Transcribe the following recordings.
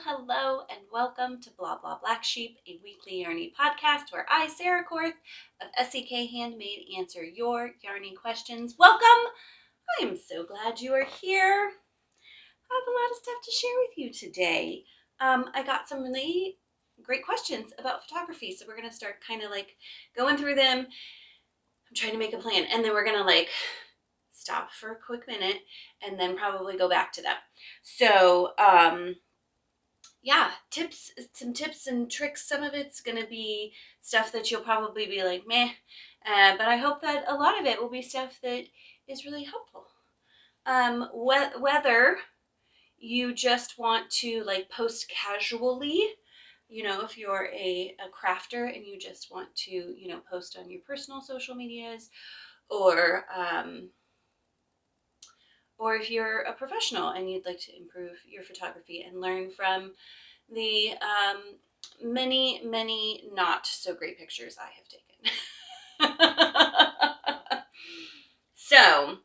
Hello, and welcome to Bla Bla Black Sheep, a weekly yarny podcast where I, Sarah Korth of SEK Handmade, answer your yarny questions. Welcome! I am so glad you are here. I have a lot of stuff to share with you today. I got some really great questions about photography, so we're going to start kind of like going through them. I'm trying to make a plan, and then we're going to stop for a quick minute and then probably go back to them. So, yeah, some tips and tricks. Some of it's going to be stuff that you'll probably be like, meh, but I hope that a lot of it will be stuff that is really helpful. Whether you just want to post casually, if you're a crafter and you just want to, post on your personal social medias, or if you're a professional and you'd like to improve your photography and learn from the many not so great pictures I have taken. So,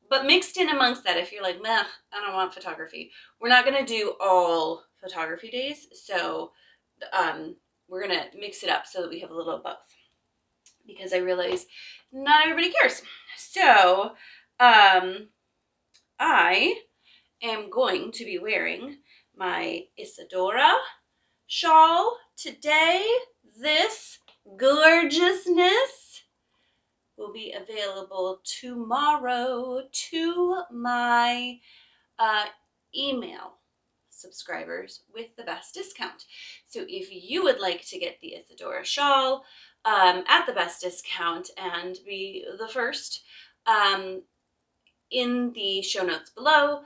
but mixed in amongst that, if you're like, meh, I don't want photography, we're not going to do all photography days. So we're going to mix it up so that we have a little of both, because I realize not everybody cares. So I am going to be wearing my Isadora shawl today. This gorgeousness will be available tomorrow to my email subscribers with the best discount. So if you would like to get the Isadora shawl at the best discount and be the first, in the show notes below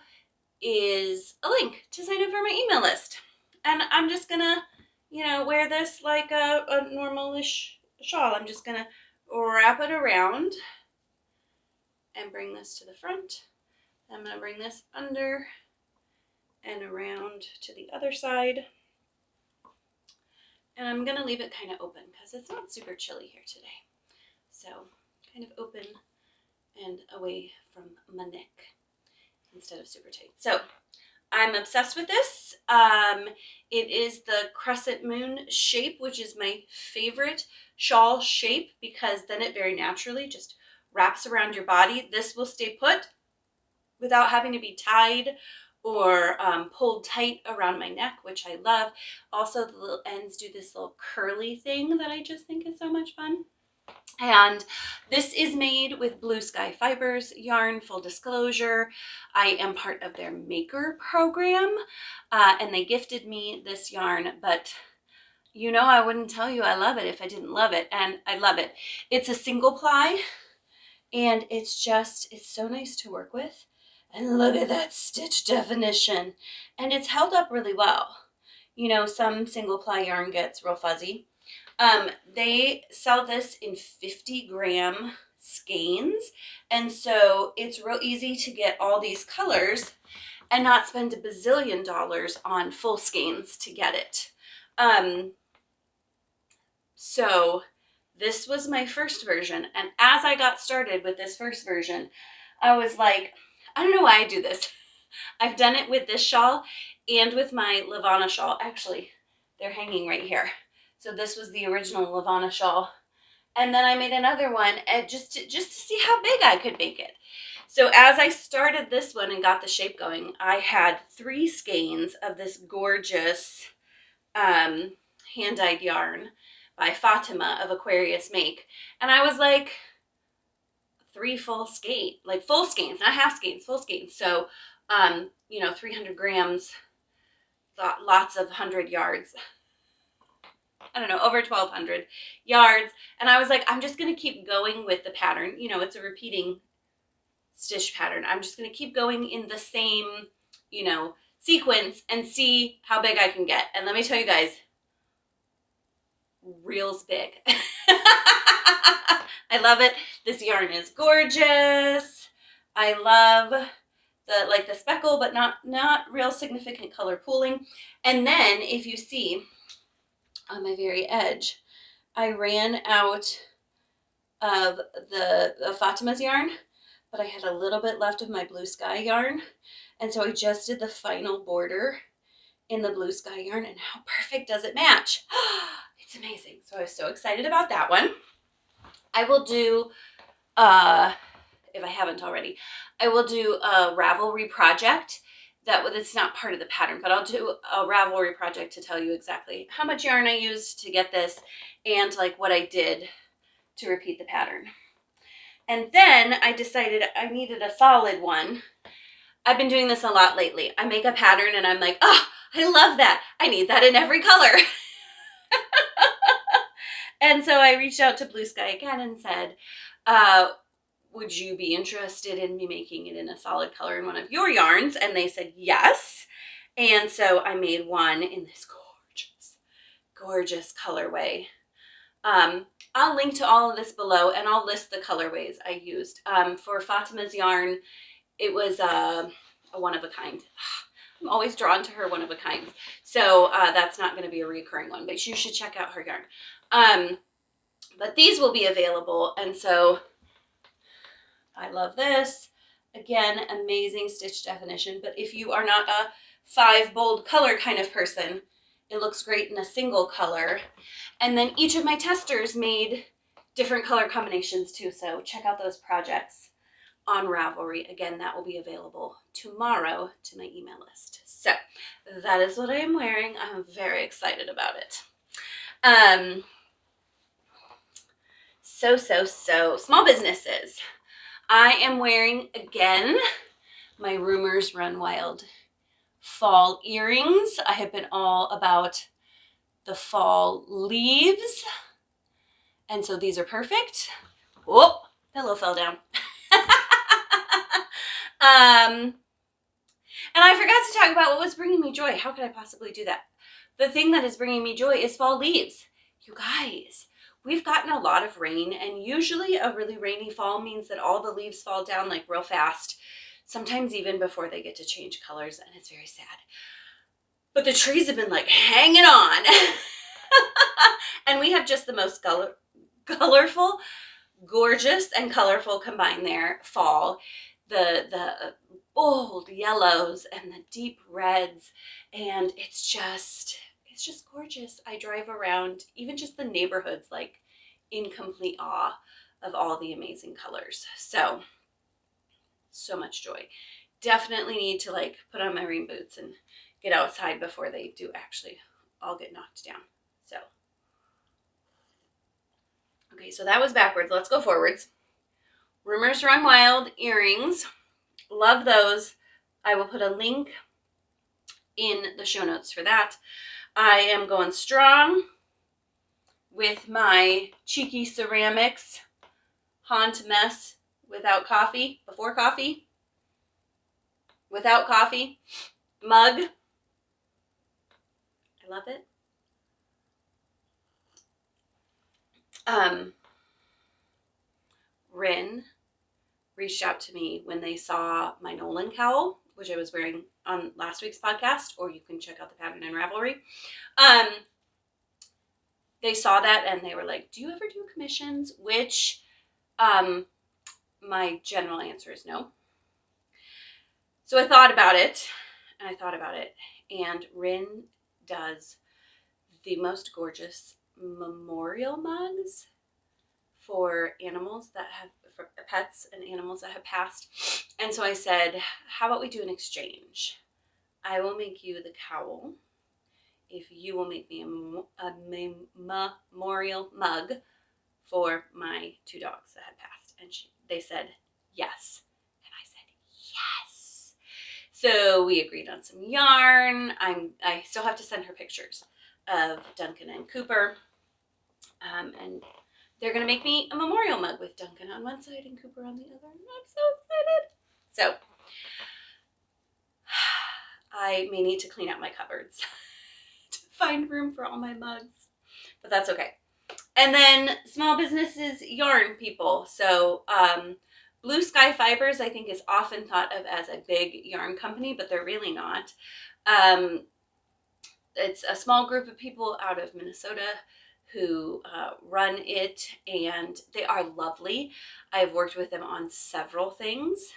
is a link to sign up for my email list. And I'm just gonna, wear this like a normal-ish shawl. I'm just gonna wrap it around and bring this to the front. I'm gonna bring this under and around to the other side. And I'm gonna leave it kind of open because it's not super chilly here today. So kind of open and away from my neck instead of super tight. So I'm obsessed with this. It is the crescent moon shape, which is my favorite shawl shape because then it very naturally just wraps around your body. This will stay put without having to be tied or pulled tight around my neck, which I love. Also, the little ends do this little curly thing that I just think is so much fun. And this is made with Blue Sky Fibers yarn. Full disclosure, I am part of their maker program, and they gifted me this yarn, but I wouldn't tell you I love it if I didn't love it, and I love it. It's a single ply, and it's so nice to work with. And look at that stitch definition. And it's held up really well. Some single ply yarn gets real fuzzy. They sell this in 50-gram skeins, and so it's real easy to get all these colors and not spend $1 bazillion on full skeins to get it. So this was my first version, and as I got started with this first version, I was like, I don't know why I do this. I've done it with this shawl and with my Lavana shawl. Actually, they're hanging right here. So this was the original Lavana shawl. And then I made another one just to see how big I could make it. So as I started this one and got the shape going, I had 3 skeins of this gorgeous hand-dyed yarn by Fatima of Aquarius Make. And I was like, 3 full skeins, full skeins, not half skeins, full skeins. So, 300 grams, lots of 100 yards. I don't know, over 1,200 yards. And I was like, I'm just going to keep going with the pattern. It's a repeating stitch pattern. I'm just going to keep going in the same, sequence and see how big I can get. And let me tell you guys, reel's big. I love it. This yarn is gorgeous. I love the speckle, but not real significant color pooling. And then if you see on my very edge, I ran out of the Fatima's yarn, but I had a little bit left of my Blue Sky yarn. And so I just did the final border in the Blue Sky yarn, and how perfect does it match? It's amazing. So I was so excited about that one. I will do, if I haven't already, I will do a Ravelry project. It's not part of the pattern, but I'll do a Ravelry project to tell you exactly how much yarn I used to get this and like what I did to repeat the pattern. And then I decided I needed a solid one. I've been doing this a lot lately. I make a pattern and I'm like, oh, I love that. I need that in every color. And so I reached out to Blue Sky again and said, would you be interested in me making it in a solid color in one of your yarns? And they said yes. And so I made one in this gorgeous, gorgeous colorway. I'll link to all of this below, and I'll list the colorways I used. For Fatima's yarn, it was a one of a kind. I'm always drawn to her one of a kinds. So that's not going to be a recurring one, but you should check out her yarn. But these will be available, and so I love this. Again, amazing stitch definition, but if you are not a 5 bold color kind of person, it looks great in a single color. And then each of my testers made different color combinations too, so check out those projects on Ravelry. Again, that will be available tomorrow to my email list. So that is what I am wearing. I'm very excited about it. So small businesses. I am wearing, again, my Rumors Run Wild fall earrings. I have been all about the fall leaves, and so these are perfect. Whoop, pillow fell down. And I forgot to talk about what was bringing me joy. How could I possibly do that? The thing that is bringing me joy is fall leaves. You guys, we've gotten a lot of rain, and usually a really rainy fall means that all the leaves fall down like real fast, sometimes even before they get to change colors, and it's very sad. But the trees have been like hanging on. And we have just the most colorful, gorgeous, and colorful combined there fall. The bold yellows and the deep reds, and it's just gorgeous. I drive around even just the neighborhoods like in complete awe of all the amazing colors. So much joy. Definitely need to like put on my rain boots and get outside before they do actually all get knocked down. So okay, so that was backwards. Let's go forwards. Rumors Run Wild earrings. Love those. I will put a link in the show notes for that. I am going strong with my Cheeky Ceramics Haunt Mess without coffee, before coffee, without coffee mug. I love it. Rin reached out to me when they saw my Nolan cowl, which I was wearing on last week's podcast, or you can check out the pattern in Ravelry. They saw that and they were like, do you ever do commissions? Which my general answer is no. So I thought about it, and Rin does the most gorgeous memorial mugs for animals that have, for pets and animals that have passed. And so I said, how about we do an exchange? I will make you the cowl if you will make me a memorial mug for my 2 dogs that had passed. And they said yes. And I said yes. So we agreed on some yarn. I still have to send her pictures of Duncan and Cooper. And they're going to make me a memorial mug with Duncan on one side and Cooper on the other. I'm so excited. So I may need to clean out my cupboards to find room for all my mugs, but that's okay. And then small businesses yarn people. So Blue Sky Fibers, I think, is often thought of as a big yarn company, but they're really not. It's a small group of people out of Minnesota who run it, and they are lovely. I've worked with them on several things,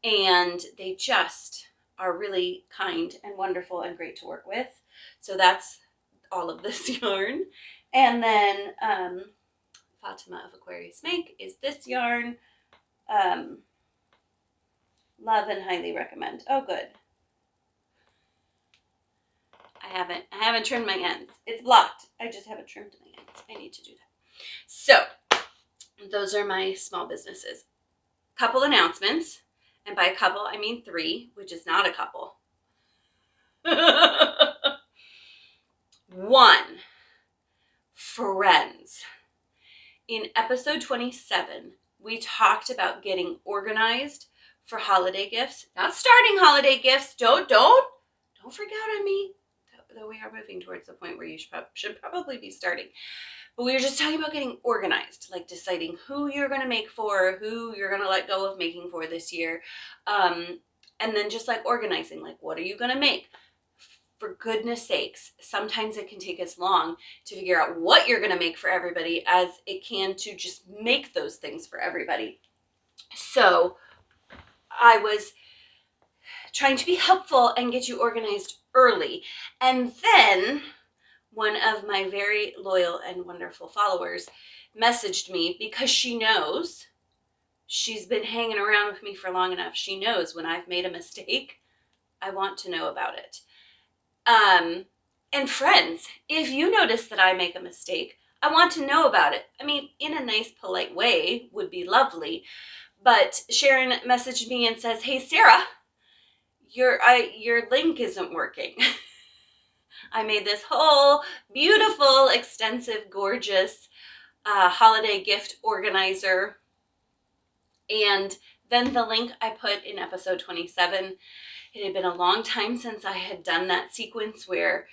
and they just are really kind and wonderful and great to work with. So that's all of this yarn. And then Fatima of Aquarius Make is this yarn. Love and highly recommend. Oh, good. I haven't trimmed my ends. It's blocked. I just haven't trimmed my ends. I need to do that. So those are my small businesses. Couple announcements. And by a couple, I mean 3, which is not a couple. 1, friends. In episode 27, we talked about getting organized for holiday gifts. Not starting holiday gifts. Don't freak out on me. Though we are moving towards the point where you should probably be starting. But we were just talking about getting organized, like deciding who you're going to make for, who you're going to let go of making for this year. And then just like organizing, like what are you going to make? For goodness sakes, sometimes it can take as long to figure out what you're going to make for everybody as it can to just make those things for everybody. So I was trying to be helpful and get you organized early. And then one of my very loyal and wonderful followers messaged me because she knows, she's been hanging around with me for long enough. She knows when I've made a mistake, I want to know about it. And friends, if you notice that I make a mistake, I want to know about it. I mean, in a nice, polite way would be lovely. But Sharon messaged me and says, "Hey, Sarah, your link isn't working." I made this whole beautiful, extensive, gorgeous holiday gift organizer. And then the link I put in episode 27, it had been a long time since I had done that sequence where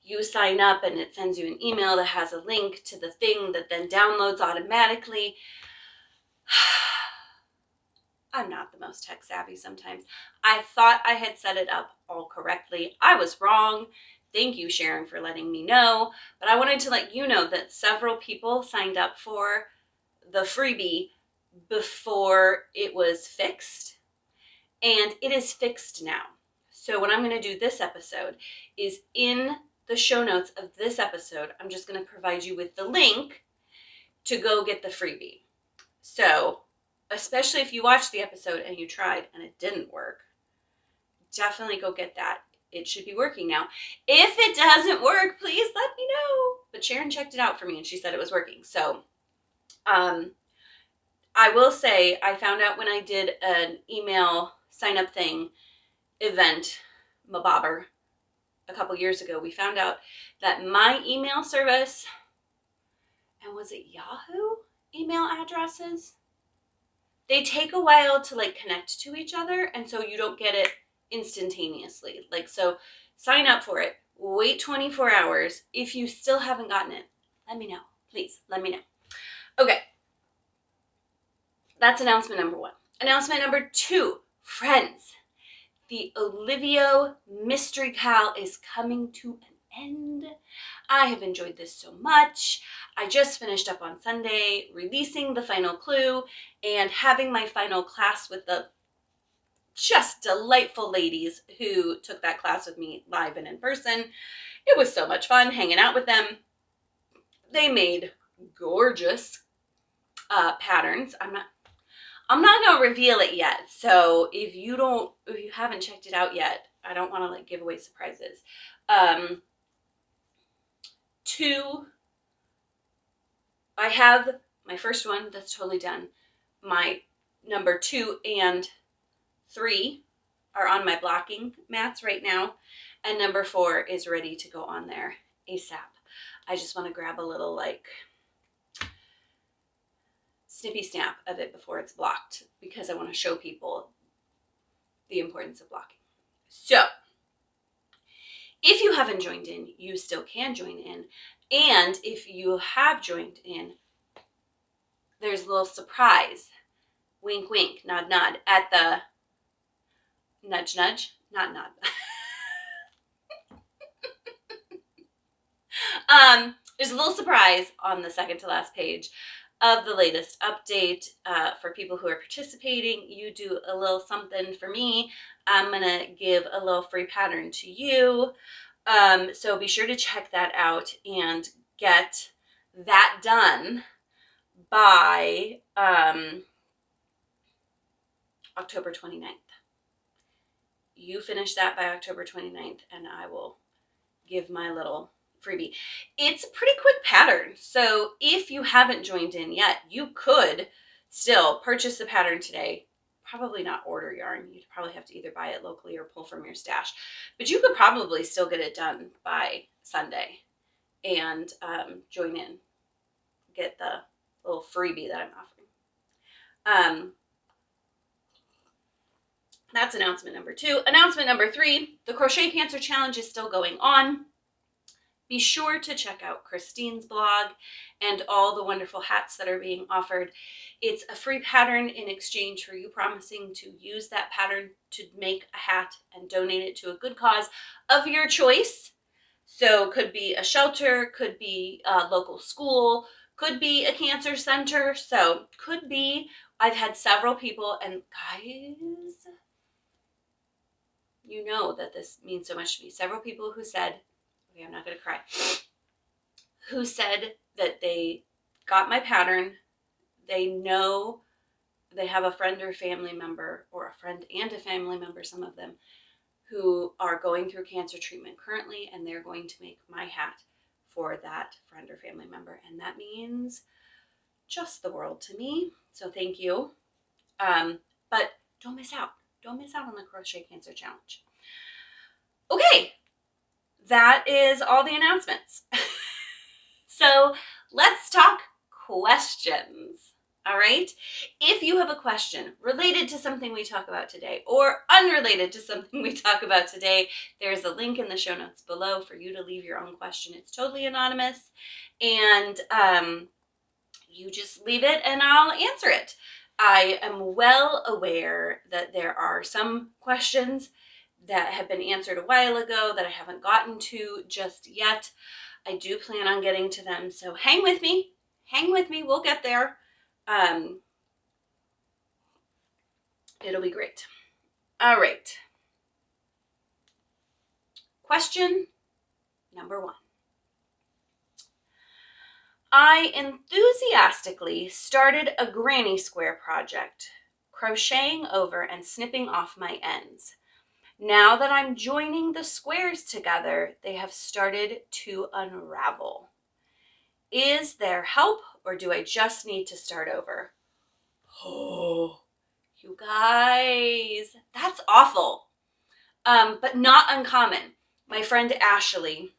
you sign up and it sends you an email that has a link to the thing that then downloads automatically. I'm not the most tech savvy sometimes. I thought I had set it up all correctly. I was wrong. Thank you, Sharon, for letting me know. But I wanted to let you know that several people signed up for the freebie before it was fixed. And it is fixed now. So what I'm going to do this episode is in the show notes of this episode, I'm just going to provide you with the link to go get the freebie. So especially if you watched the episode and you tried and it didn't work, definitely go get that. It should be working now. If it doesn't work, please let me know. But Sharon checked it out for me and she said it was working. So I will say I found out when I did an email sign up thing event, Mabobber, a couple years ago, we found out that my email service, and was it Yahoo email addresses? They take a while to like connect to each other, and so you don't get it instantaneously. Like, so sign up for it, wait 24 hours. If you still haven't gotten it, let me know. Please, let me know. Okay. That's announcement number 1. Announcement number 2, friends. The Olivio Mystery Cal is coming to an end. I have enjoyed this so much. I just finished up on Sunday releasing the final clue and having my final class with the just delightful ladies who took that class with me live and in person. It was so much fun hanging out with them. They made gorgeous patterns. I'm not going to reveal it yet. So if you haven't checked it out yet, I don't want to like give away surprises. 2, I have my first one that's totally done. My number 2 and 3 are on my blocking mats right now. And number 4 is ready to go on there ASAP. I just want to grab a little like snippy snap of it before it's blocked because I want to show people the importance of blocking. So if you haven't joined in, you still can join in. And if you have joined in, there's a little surprise, wink, wink, nod, nod, at the nudge, nudge, not nod. There's a little surprise on the second to last page of the latest update. For people who are participating, you do a little something for me. I'm gonna give a little free pattern to you. So be sure to check that out and get that done by October 29th. You finish that by October 29th and I will give my little freebie. It's a pretty quick pattern, so if you haven't joined in yet, you could still purchase the pattern today. Probably not order yarn. You'd probably have to either buy it locally or pull from your stash, but you could probably still get it done by Sunday and join in, get the little freebie that I'm offering. That's announcement number 2. Announcement number 3, the Crochet Cancer Challenge is still going on. Be sure to check out Christine's blog and all the wonderful hats that are being offered. It's a free pattern in exchange for you promising to use that pattern to make a hat and donate it to a good cause of your choice. So could be a shelter, could be a local school, could be a cancer center. So could be, I've had several people, and guys, you know that this means so much to me. Several people who said, okay, I'm not going to cry, who said that they got my pattern. They know they have a friend or family member, or a friend and a family member, some of them, who are going through cancer treatment currently, and they're going to make my hat for that friend or family member. And that means just the world to me. So thank you. But don't miss out. Don't miss out on the Crochet Cancer Challenge. Okay, that is all the announcements. So let's talk questions. All right. If you have a question related to something we talk about today or unrelated to something we talk about today, there's a link in the show notes below for you to leave your own question. It's totally anonymous, and you just leave it and I'll answer it. I am well aware that there are some questions that have been answered a while ago that I haven't gotten to just yet. I do plan on getting to them, so hang with me. Hang with me. We'll get there. It'll be great. All right. Question number 1. I enthusiastically started a granny square project, crocheting over and snipping off my ends. Now that I'm joining the squares together, they have started to unravel. Is there help, or do I just need to start over? Oh, you guys, that's awful, but not uncommon. My friend Ashley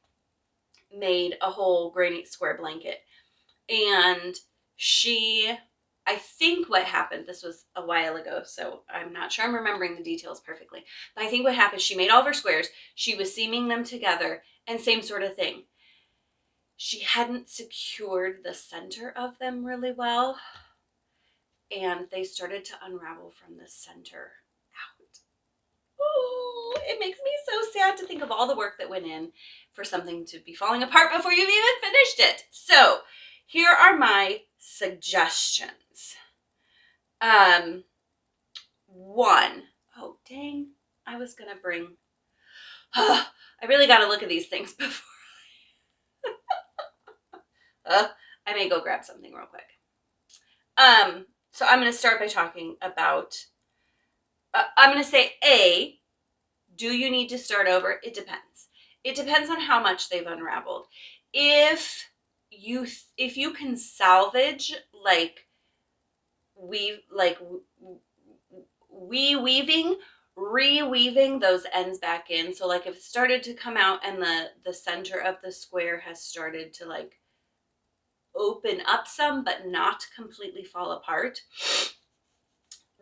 made a whole granny square blanket, and I think what happened, this was a while ago, so I'm not sure I'm remembering the details perfectly, but I think what happened, she made all of her squares, she was seaming them together, and same sort of thing. She hadn't secured the center of them really well, and they started to unravel from the center out. Oh, it makes me so sad to think of all the work that went in for something to be falling apart before you've even finished it. So here are my suggestions. 1, oh dang, I was gonna bring, I really gotta look at these things before I may go grab something real quick. So I'm going to start by talking about, I'm going to say A, do you need to start over? It depends. It depends on how much they've unraveled. If you can salvage reweaving those ends back in. So like if it started to come out and the center of the square has started to like open up some but not completely fall apart,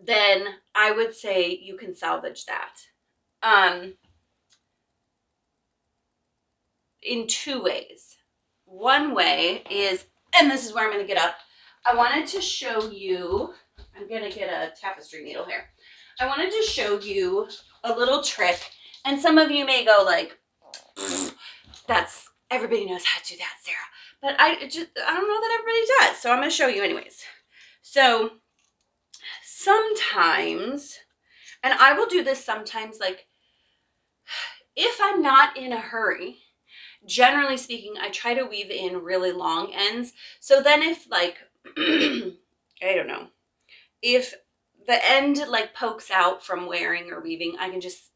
then I would say you can salvage that in 2 ways. One way is, and this is where I'm going to get up, I wanted to show you, I'm going to get a tapestry needle here. I wanted to show you a little trick, and some of you may go like, that's everybody knows how to do that, Sarah. But I don't know that everybody does. So I'm going to show you anyways. So sometimes, and I will do this sometimes, like if I'm not in a hurry, generally speaking, I try to weave in really long ends. So then if like, I don't know, if the end like pokes out from wearing or weaving, I can just,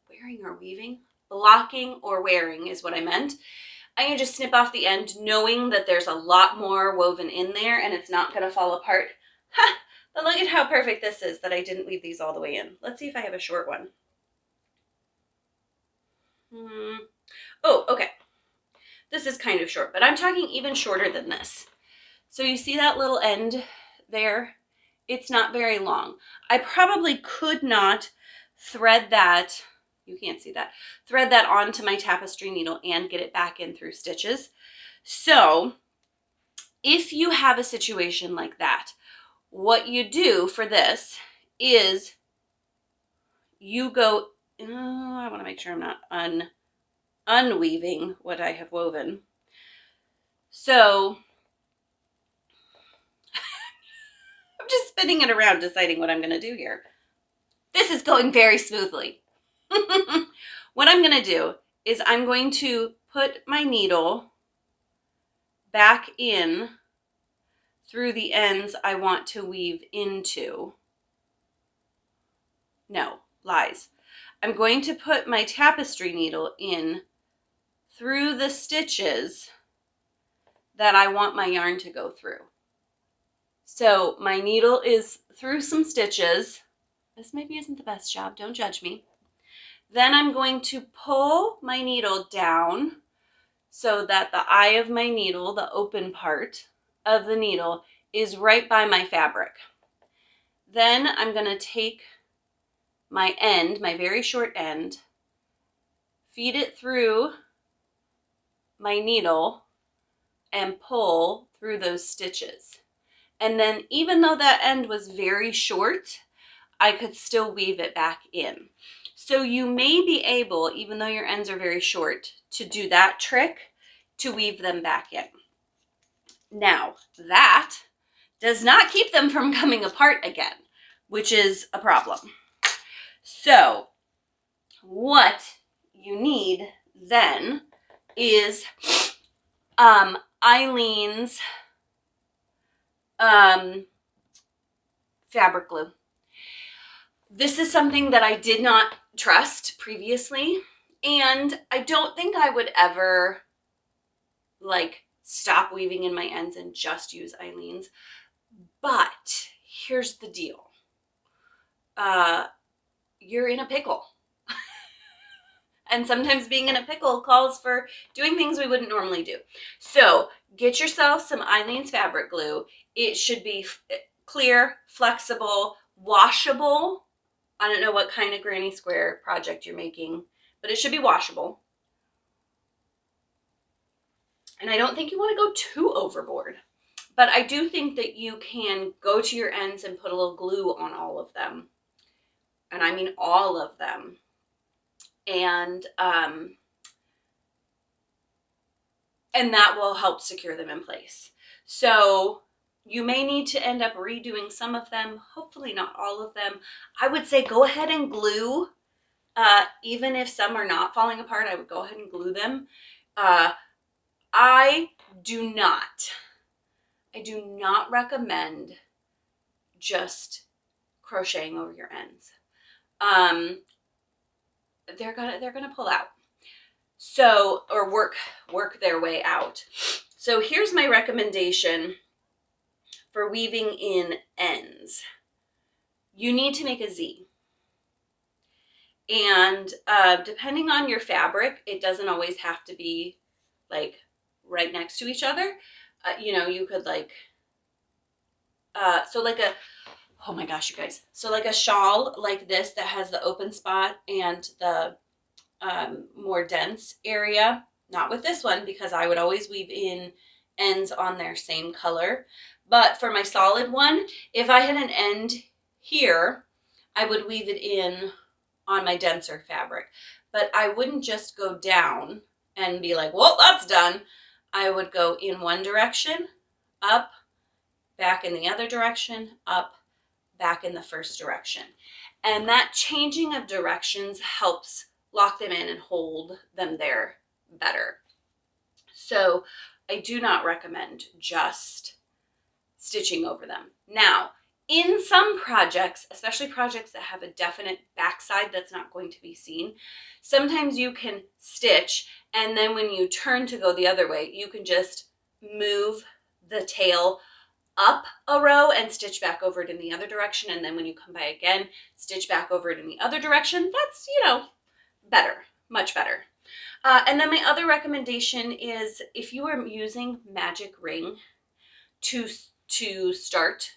wearing or weaving? Blocking or wearing is what I meant. I can just snip off the end knowing that there's a lot more woven in there and it's not going to fall apart. Ha! But look at how perfect this is that I didn't weave these all the way in. Let's see if I have a short one. Oh, okay. This is kind of short, but I'm talking even shorter than this. So you see that little end there? It's not very long. I probably could not thread that, you can't see that, thread that onto my tapestry needle and get it back in through stitches. So if you have a situation like that, what you do for this is you go, I want to make sure I'm not unweaving what I have woven. So I'm just spinning it around, deciding what I'm going to do here. This is going very smoothly. What I'm going to do is I'm going to put my needle back in through the ends I want to weave into. No, lies. I'm going to put my tapestry needle in through the stitches that I want my yarn to go through. So my needle is through some stitches. This maybe isn't the best job, don't judge me. Then I'm going to pull my needle down so that the eye of my needle, the open part of the needle, is right by my fabric. Then I'm going to take my end, my very short end, feed it through my needle, and pull through those stitches. And then even though that end was very short, I could still weave it back in. So you may be able, even though your ends are very short, to do that trick to weave them back in. Now, that does not keep them from coming apart again, which is a problem. So what you need then is Eileen's fabric glue. This is something that I did not trust previously, and I don't think I would ever like stop weaving in my ends and just use Eileen's. But here's the deal. You're in a pickle. And sometimes being in a pickle calls for doing things we wouldn't normally do. So get yourself some Eileen's fabric glue. It should be clear, flexible, washable. I don't know what kind of granny square project you're making, but it should be washable. And I don't think you want to go too overboard. But I do think that you can go to your ends and put a little glue on all of them. And I mean all of them. And that will help secure them in place. So you may need to end up redoing some of them, hopefully not all of them. I would say go ahead and glue, even if some are not falling apart, I would go ahead and glue them. I do not recommend just crocheting over your ends. They're gonna pull out. So, or work their way out. So here's my recommendation for weaving in ends. You need to make a Z. And depending on your fabric, it doesn't always have to be like right next to each other. You know, you could like, so like a, oh my gosh, you guys. So like a shawl like this that has the open spot and the more dense area. Not with this one, because I would always weave in ends on their same color. But for my solid one, if I had an end here, I would weave it in on my denser fabric. But I wouldn't just go down and be like, well, that's done. I would go in one direction, up, back in the other direction, up, back in the first direction. And that changing of directions helps lock them in and hold them there better. So I do not recommend just stitching over them. Now, in some projects, especially projects that have a definite backside that's not going to be seen, sometimes you can stitch, and then when you turn to go the other way, you can just move the tail up a row and stitch back over it in the other direction, and then when you come by again, stitch back over it in the other direction. That's, better, much better. And then my other recommendation is, if you are using magic ring to start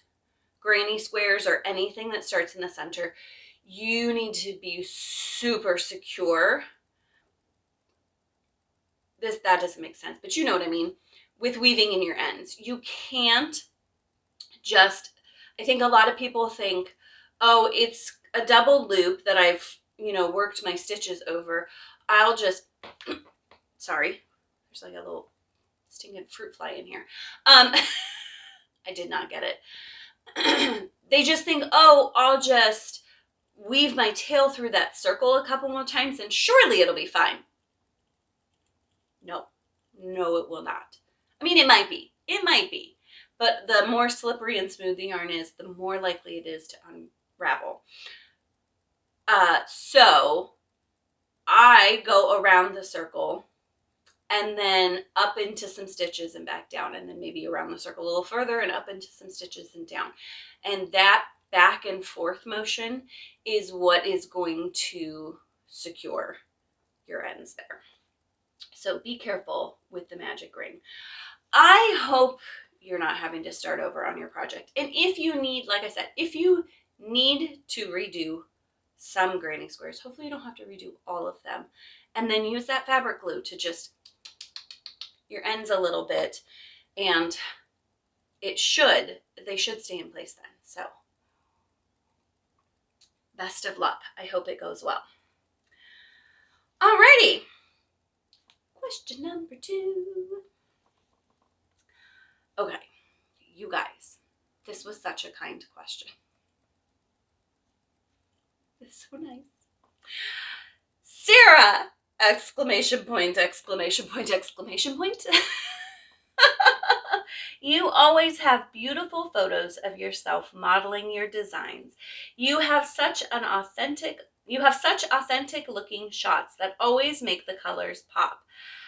granny squares or anything that starts in the center, you need to be super secure. That doesn't make sense, but you know what I mean, with weaving in your ends. You can't just, I think a lot of people think, oh, it's a double loop that I've, worked my stitches over. I'll just, sorry, there's like a little stinging fruit fly in here. I did not get it. They just think, oh, I'll just weave my tail through that circle a couple more times and surely it'll be fine. No, it will not. I mean, it might be, but the more slippery and smooth the yarn is, the more likely it is to unravel. So I go around the circle and then up into some stitches and back down, and then maybe around the circle a little further and up into some stitches and down. And that back and forth motion is what is going to secure your ends there. So be careful with the magic ring. I hope you're not having to start over on your project. And if you need, like I said, if you need to redo some granny squares, hopefully you don't have to redo all of them. And then use that fabric glue to just your ends a little bit, and they should stay in place then. So best of luck. I hope it goes well. Alrighty. Question number 2. Okay, you guys, this was such a kind question. It's so nice. Sarah! Exclamation point, exclamation point, exclamation point. You always have beautiful photos of yourself modeling your designs. You have such authentic looking shots that always make the colors pop.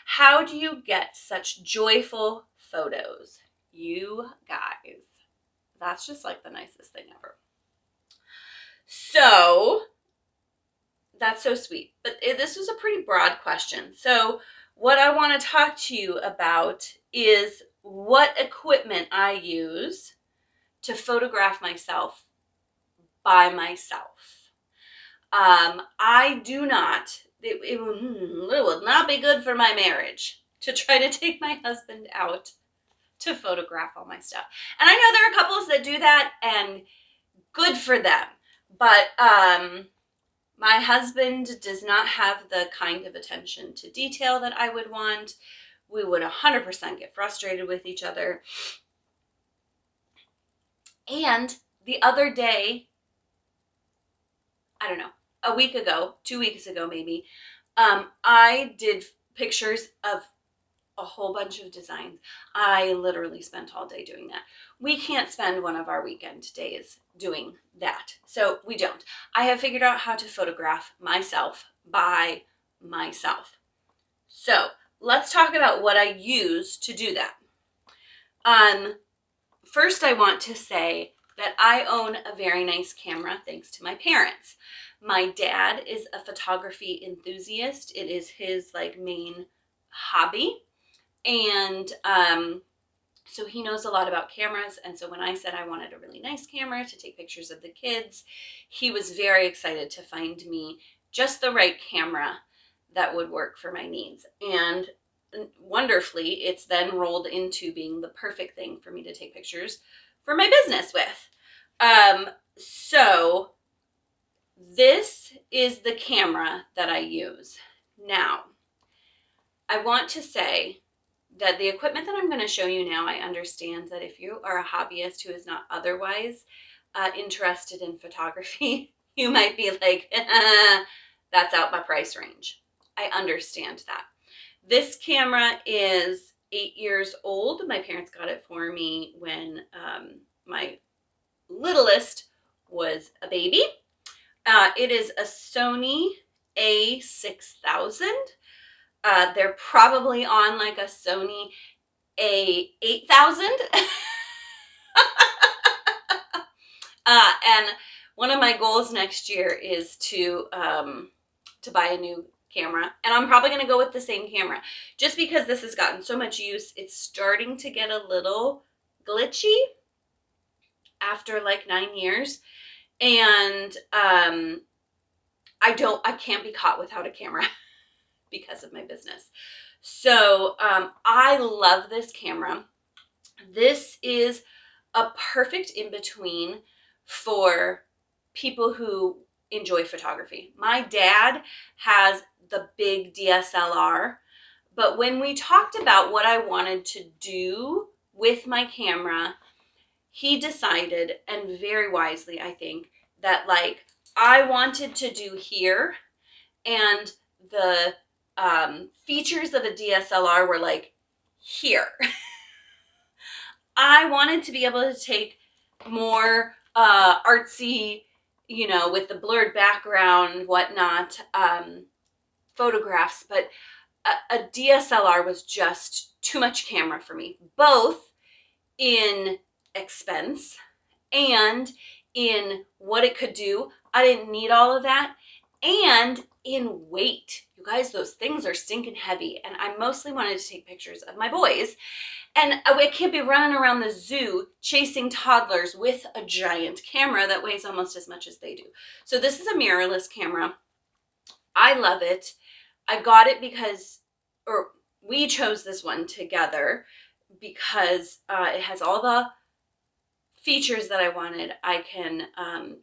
How do you get such joyful photos? You guys, that's just like the nicest thing ever. So that's so sweet. But this was a pretty broad question. So what I want to talk to you about is what equipment I use to photograph myself by myself. I do not, it will not be good for my marriage to try to take my husband out to photograph all my stuff. And I know there are couples that do that, and good for them. But my husband does not have the kind of attention to detail that I would want. We would 100% get frustrated with each other. And the other day, I don't know, a week ago, 2 weeks ago maybe, I did pictures of a whole bunch of designs. I literally spent all day doing that. We can't spend one of our weekend days doing that. So we don't. I have figured out how to photograph myself by myself. So let's talk about what I use to do that. First, I want to say that I own a very nice camera thanks to my parents. My dad is a photography enthusiast. It is his main hobby. And so he knows a lot about cameras. And so when I said I wanted a really nice camera to take pictures of the kids, he was very excited to find me just the right camera that would work for my needs. And wonderfully, it's then rolled into being the perfect thing for me to take pictures for my business with. So this is the camera that I use. Now, I want to say that the equipment that I'm going to show you now, I understand that if you are a hobbyist who is not otherwise interested in photography, you might be like, that's out my price range. I understand that. This camera is 8 years old. My parents got it for me when my littlest was a baby. It is a Sony A6000. They're probably on like a Sony A8000. And one of my goals next year is to buy a new camera, and I'm probably going to go with the same camera just because this has gotten so much use. It's starting to get a little glitchy after like 9 years, and I can't be caught without a camera because of my business. So I love this camera. This is a perfect in-between for people who enjoy photography. My dad has the big DSLR, but when we talked about what I wanted to do with my camera, he decided, and very wisely I think, that like I wanted to do here, and the features of a DSLR were like here. I wanted to be able to take more artsy, with the blurred background, whatnot, photographs, but a DSLR was just too much camera for me, both in expense and in what it could do. I didn't need all of that, and in weight. You guys, those things are stinking heavy, and I mostly wanted to take pictures of my boys. And I can't be running around the zoo chasing toddlers with a giant camera that weighs almost as much as they do. So this is a mirrorless camera. I love it. I got it or we chose this one together because it has all the features that I wanted. I can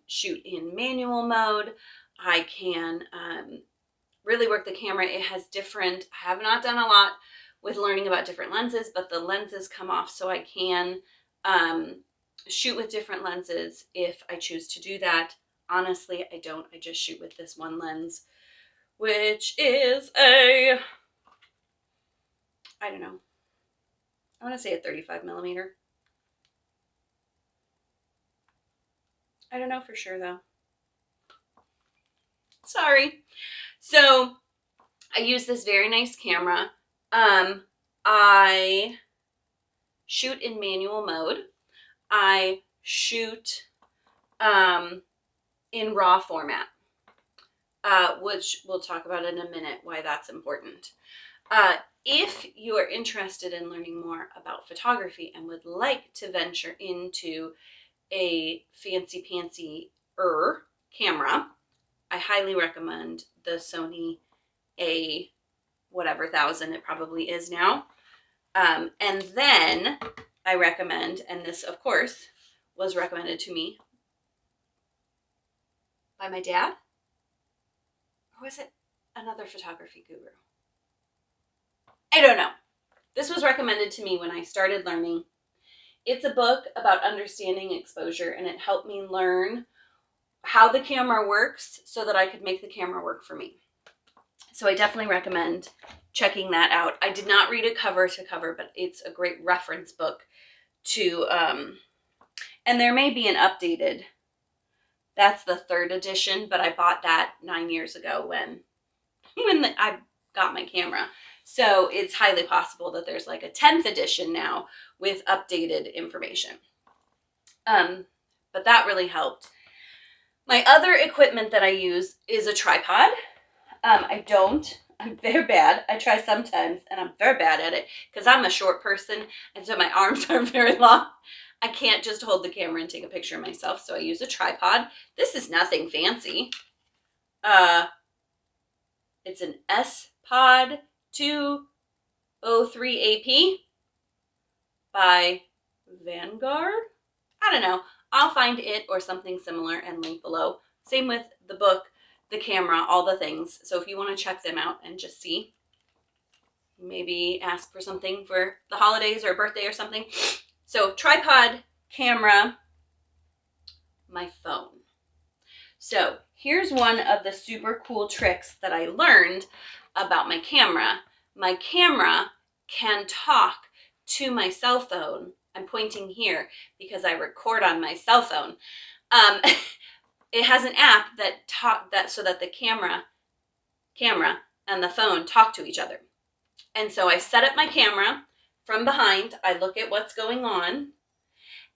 shoot in manual mode. I can really work the camera. It has different, I have not done a lot with learning about different lenses, but the lenses come off so I can shoot with different lenses if I choose to do that. Honestly, I don't. I just shoot with this one lens, which is I don't know. I want to say a 35 millimeter. I don't know for sure though. Sorry. So I use this very nice camera. I shoot in manual mode. I shoot in raw format, which we'll talk about in a minute why that's important. If you are interested in learning more about photography and would like to venture into a fancy pantsy camera, I highly recommend the Sony A whatever thousand it probably is now. And then I recommend, and this of course was recommended to me by my dad, or was it another photography guru? I don't know. This was recommended to me when I started learning. It's a book about understanding exposure, and it helped me learn how the camera works so that I could make the camera work for me. So I definitely recommend checking that out. I did not read it cover to cover, but it's a great reference book to, and there may be an updated, that's the 3rd edition, but I bought that 9 years ago when I got my camera. So it's highly possible that there's like a 10th edition now with updated information. But that really helped. My other equipment that I use is a tripod. I'm very bad. I try sometimes, and I'm very bad at it because I'm a short person, and so my arms are very long. I can't just hold the camera and take a picture of myself, so I use a tripod. This is nothing fancy. It's an S-Pod 203 AP by Vanguard. I don't know. I'll find it or something similar and link below. Same with the book, the camera, all the things. So if you want to check them out and just see. maybe ask for something for the holidays or a birthday or something. So tripod, camera, my phone. So here's one of the super cool tricks that I learned about my camera. My camera can talk to my cell phone. I'm pointing here because I record on my cell phone. It has an app so that the camera and the phone talk to each other. And so I set up my camera from behind. I look at what's going on.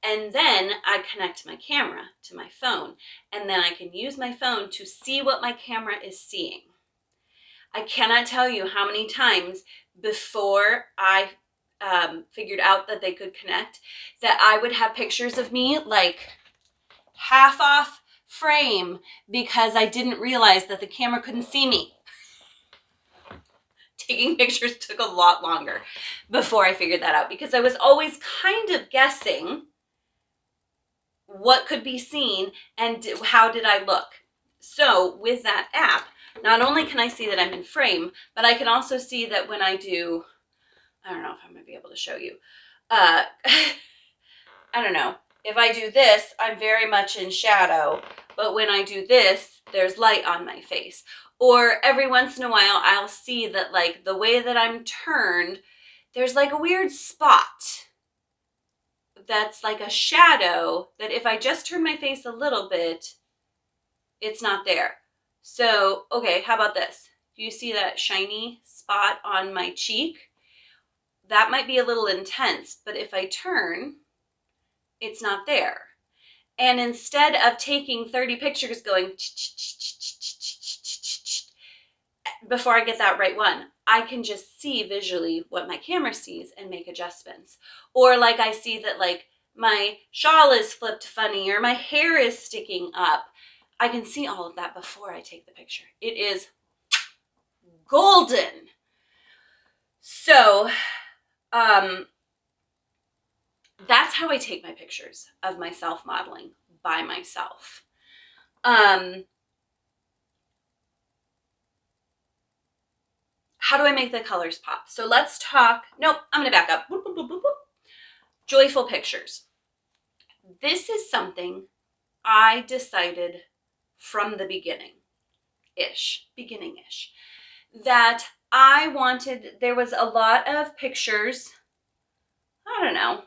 And then I connect my camera to my phone. And then I can use my phone to see what my camera is seeing. I cannot tell you how many times before I figured out that they could connect, that I would have pictures of me like half off frame because I didn't realize that the camera couldn't see me. Taking pictures took a lot longer before I figured that out because I was always kind of guessing what could be seen and how did I look. So with that app, not only can I see that I'm in frame, but I can also see that when I do, I don't know if I'm going to be able to show you. I don't know. If I do this, I'm very much in shadow, but when I do this, there's light on my face. Or every once in a while, I'll see that like the way that I'm turned, there's like a weird spot that's like a shadow that if I just turn my face a little bit, it's not there. So, okay, how about this? Do you see that shiny spot on my cheek? That might be a little intense, but if I turn, it's not there. And instead of taking 30 pictures going before I get that right one, I can just see visually what my camera sees and make adjustments. Or like I see that like my shawl is flipped funny or my hair is sticking up. I can see all of that before I take the picture. It is golden. So, that's how I take my pictures of myself modeling by myself. How do I make the colors pop? So let's talk, I'm gonna back up. Boop, boop, boop, boop, boop. Joyful pictures. This is something I decided from the beginning-ish, that I wanted, there was a lot of pictures, I don't know,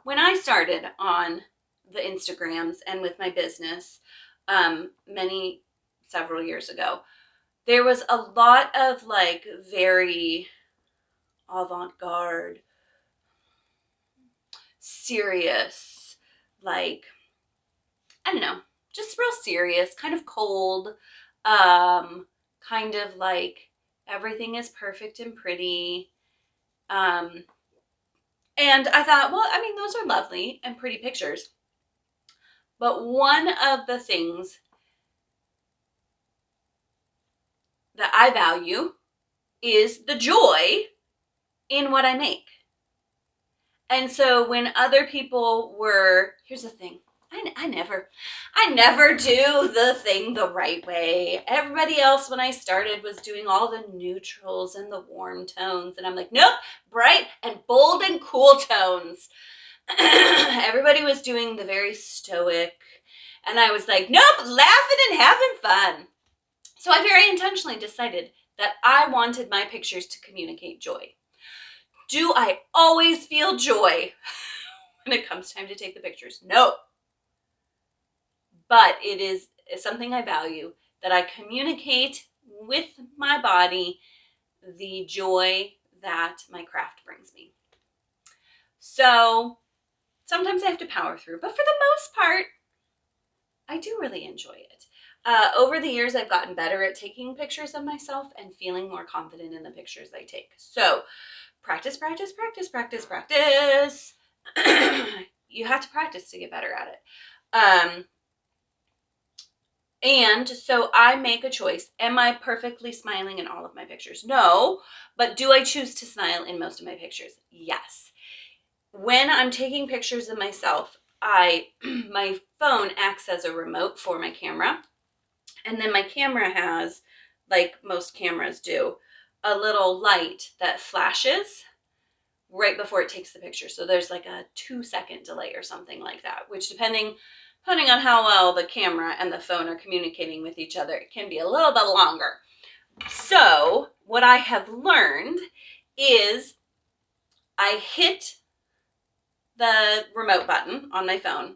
when I started on the Instagrams and with my business several years ago, there was a lot of like very avant-garde, serious, like, I don't know, just real serious, kind of cold, kind of like everything is perfect and pretty. And I thought, well, I mean, those are lovely and pretty pictures. But one of the things that I value is the joy in what I make. And so when other people were, here's the thing, I never do the thing the right way. Everybody else when I started was doing all the neutrals and the warm tones. And I'm like, nope, bright and bold and cool tones. Everybody was doing the very stoic. And I was like, nope, laughing and having fun. So I very intentionally decided that I wanted my pictures to communicate joy. Do I always feel joy when it comes time to take the pictures? No. But it is something I value, that I communicate with my body the joy that my craft brings me. So sometimes I have to power through, but for the most part, I do really enjoy it. Over the years, I've gotten better at taking pictures of myself and feeling more confident in the pictures I take. So practice, practice, practice, practice, practice. You have to practice to get better at it. And so I make a choice. Am I perfectly smiling in all of my pictures? No. But do I choose to smile in most of my pictures? Yes. When I'm taking pictures of myself, my phone acts as a remote for my camera. And then my camera has, like most cameras do, a little light that flashes right before it takes the picture. So there's like a 2-second delay or something like that, which depending on how well the camera and the phone are communicating with each other, it can be a little bit longer. So what I have learned is I hit the remote button on my phone,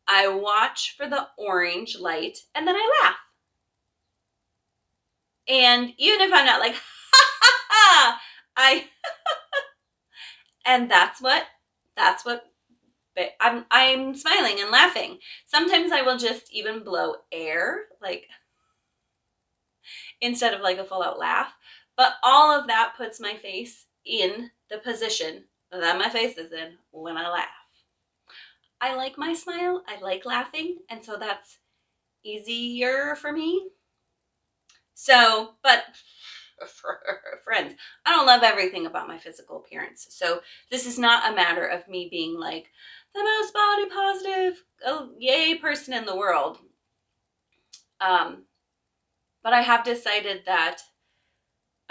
I watch for the orange light, and then I laugh. And even if I'm not like, ha ha ha, and that's what I'm smiling and laughing. Sometimes I will just even blow air, like, instead of like a full out laugh. But all of that puts my face in the position that my face is in when I laugh. I like my smile, I like laughing, and so that's easier for me. So, but friends, I don't love everything about my physical appearance. So this is not a matter of me being like the most body positive, yay person in the world. But I have decided that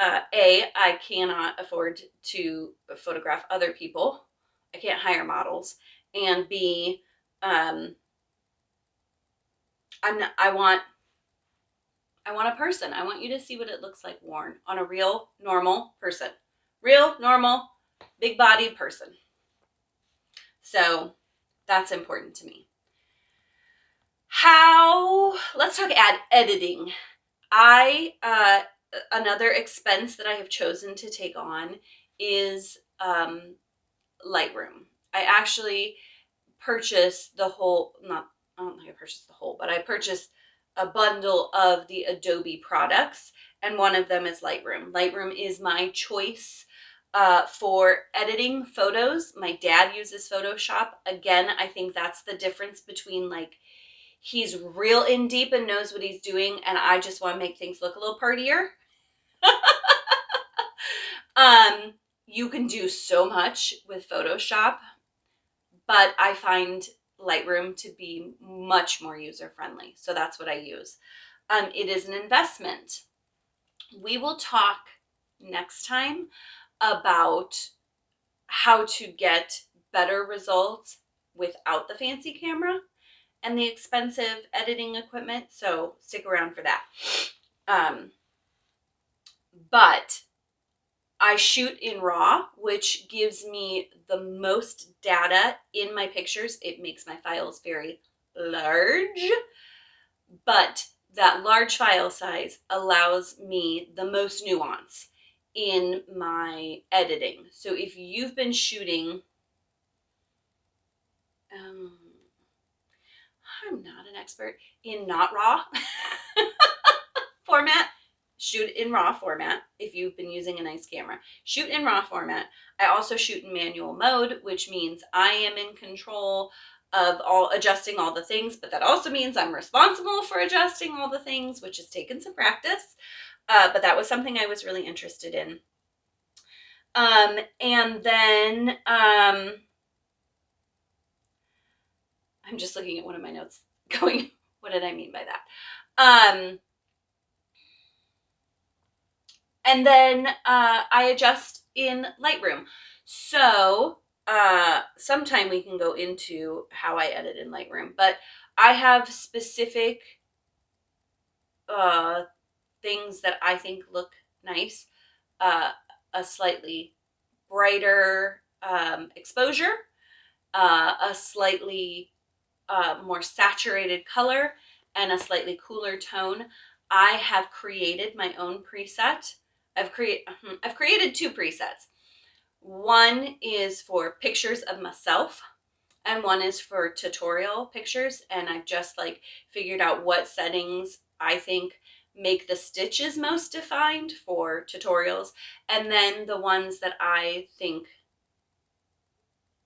I cannot afford to photograph other people. I can't hire models. And B, I want a person. I want you to see what it looks like worn on a real normal person. Real normal, big bodied person. So that's important to me. Let's talk editing. Another expense that I have chosen to take on is Lightroom. I actually purchased I don't think I purchased the whole, but I purchased a bundle of the Adobe products, and one of them is Lightroom. Lightroom is my choice for editing photos. My dad uses Photoshop. Again, I think that's the difference between like he's real in deep and knows what he's doing, and I just want to make things look a little prettier. You can do so much with Photoshop, but I find Lightroom to be much more user-friendly. So that's what I use. It is an investment. We will talk next time about how to get better results without the fancy camera and the expensive editing equipment. So stick around for that. But I shoot in RAW, which gives me the most data in my pictures. It makes my files very large, but that large file size allows me the most nuance in my editing. So if you've been shooting, I'm not an expert in not RAW format. Shoot in RAW format if you've been using a nice camera. Shoot in RAW format. I also shoot in manual mode, which means I am in control of adjusting all the things, but that also means I'm responsible for adjusting all the things, which has taken some practice. But that was something I was really interested in. And then I'm just looking at one of my notes going, what did I mean by that? And then I adjust in Lightroom. So sometime we can go into how I edit in Lightroom, but I have specific things that I think look nice. A slightly brighter exposure, a slightly more saturated color, and a slightly cooler tone. I have created my own preset. I've created 2 presets. One is for pictures of myself, and one is for tutorial pictures. And I've just like figured out what settings I think make the stitches most defined for tutorials, and then the ones that I think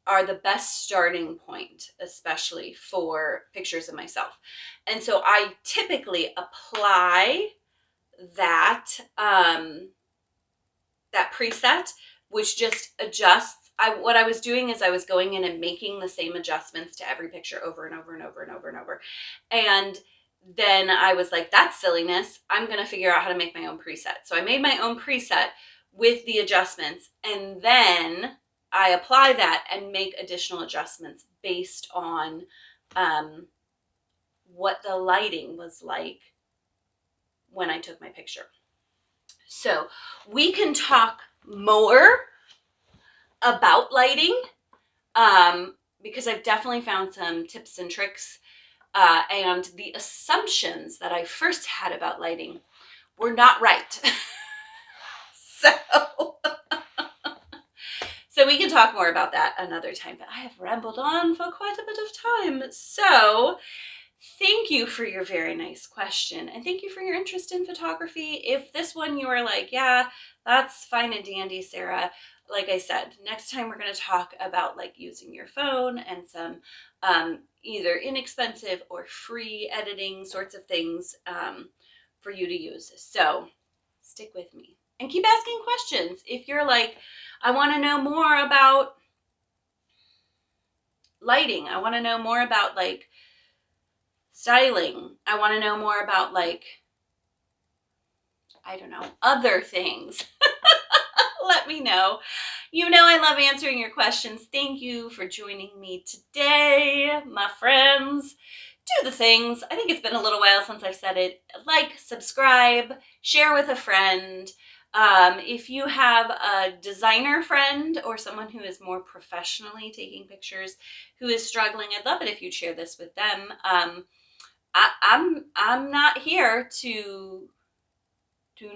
are the best starting point, especially for pictures of myself. And so I typically apply that that preset, which just adjusts. What I was doing is I was going in and making the same adjustments to every picture over and over and over and over and over. And then I was like, that's silliness. I'm going to figure out how to make my own preset. So I made my own preset with the adjustments, and then I apply that and make additional adjustments based on what the lighting was like when I took my picture. So we can talk more about lighting because I've definitely found some tips and tricks, and the assumptions that I first had about lighting were not right. So we can talk more about that another time, but I have rambled on for quite a bit of time. So thank you for your very nice question, and thank you for your interest in photography. If this one you are like, yeah, that's fine and dandy, Sarah, like I said, next time we're going to talk about like using your phone and some either inexpensive or free editing sorts of things for you to use. So stick with me and keep asking questions. If you're like, I want to know more about lighting, I want to know more about like styling, I want to know more about like, I don't know, other things, let me know. You know I love answering your questions. Thank you for joining me today, my friends. Do the things. I think it's been a little while since I've said it. Like, subscribe, share with a friend. If you have a designer friend or someone who is more professionally taking pictures who is struggling, I'd love it if you'd share this with them. I'm not here to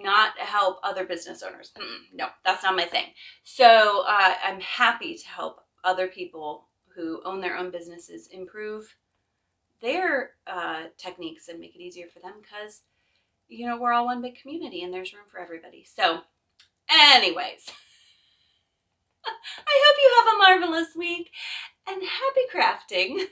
not help other business owners. No, that's not my thing. So I'm happy to help other people who own their own businesses improve their techniques and make it easier for them, because you know we're all one big community and there's room for everybody. So anyways, I hope you have a marvelous week and happy crafting.